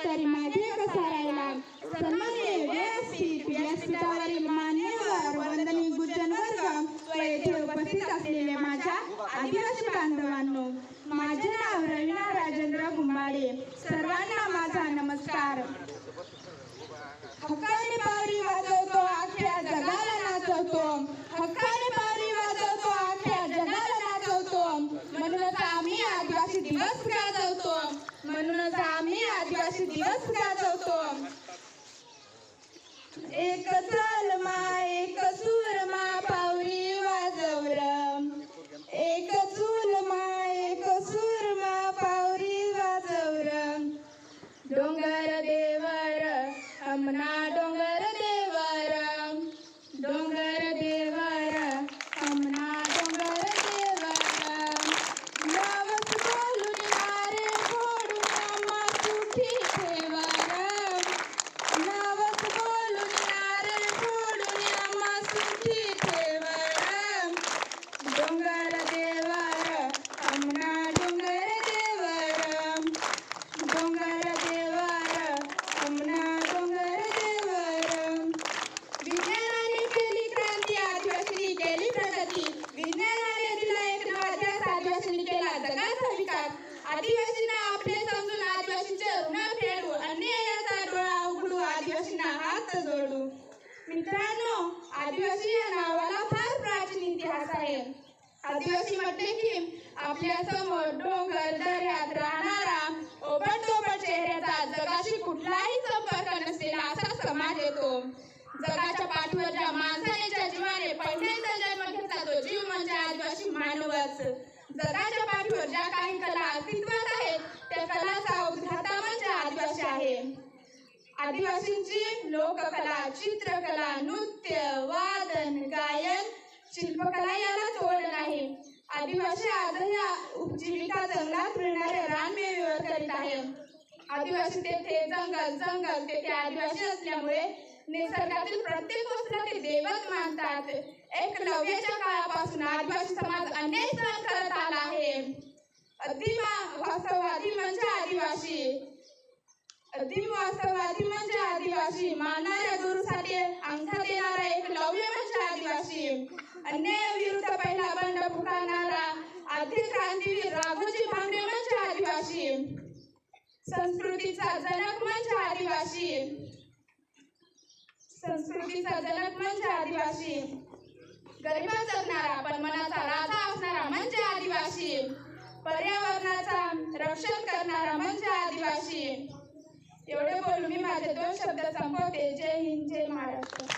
तरी माझे कसा राहिला. सन्माननीय व्यासपीठावरील मान्यवर वंदनीय गुरुजन वर्ग व येथे उपस्थित असलेले माझ्या आदिवासी बांधवांनो, माझे नाव रवीना राजेंद्र गुंबाडे. सर्वांना माझा नमस्कार. हक्काने पावरी वाजवतो, अख्ख्या जगाला नाचवतो. हक्काने पावरी वाजवतो, अख्ख्या जगाला नाचवतो. म्हणूनच आम्ही आदिवासी दिवस गाजवतो. म्हणूनच आम्ही आदिवासी दिवस गाजवतो. एक चलमा एक सूरमा पावरी वाजवर. एक चुलमा एक सूरमा पावरी वाजवर. डोंगर देवर हमना डोंगर देवर. डोंगर देवर हमना डोंगर देवर. नवस बोलून नारे फोडून आम्हा सुखी ठेवर. नवस बोलून नारे फोडून आम्हा सुखी ठेवर. डोंगर देवर हमना डोंगर देवर. डोंगर देवर हमना डोंगर देवर. विज्ञानाने केली क्रांती, आदिवासींनी केली प्रगती. विज्ञानाने दिला एक नवा ध्यास, आदिवासींनी केला जगाचा विकास. आदिवासींना आपले समजून आदिवासींचे ऋण फेडू. अन्यायाचा डोळा उघडू, आदिवासींना हात जोडू. मित्रांनो, आदिवासी या नावाला फार प्राचीन इतिहास आहे. आदिवासी म्हटले की आपल्या समोर डोंगर दऱ्यात राहणारा ओबडधोबड चेहऱ्याचा, जगाशी कुठलाही संपर्क नसलेला असा समाज येतो. जगाच्या पाठीवर ज्या माणसाने ज्या जीवाने पहिल्यांदा जन्म घेतला तो जीव म्हणजे आदिवासी मानवच. जगाच्या पाठीवर ज्या काही कला अस्तित्वात आहेत त्या कलाचा उद्धाता म्हणजे आदिवासी आहे. आदिवासींची लोककला, चित्रकला, नृत्य, वादन, गायन, शिल्पकला याला तोड नाही. आदिवासी आजही उपजीविका जंगलात मिळणाऱ्या रानमेव्यावर करीत आहे. आदिवासी तेथे जंगल तेथे आदिवासी असल्यामुळे निसर्गातील प्रत्येक वस्तूला ते दैवत मानतात. एकलव्याच्या काळापासून आदिवासी समाज अनेक सण करत आला आहे. वास्तववादी म्हणजे आदिवासी. वास्तववादी म्हणजे आदिवासी. मानणाऱ्या गुरुसाठी अंगठा देणारा एकलव्य म्हणजे आदिवासी. अन्यायाविरुद्ध पहिला बंड पुकारणारा आद्य क्रांतीवीर राघोजी भांगरे म्हणजे आदिवासी. संस्कृतीचा जनक म्हणजे आदिवासी. संस्कृतीचा जनक म्हणजे आदिवासी. गरिबात जगणारा पण मनाचा राजा असणारा म्हणजे आदिवासी. पर्यावरणाचा रक्षण करणारा म्हणजे आदिवासी. एवढे बोलून मी माझे 2 शब्द संपवते. जय हिंद, जय महाराष्ट्र.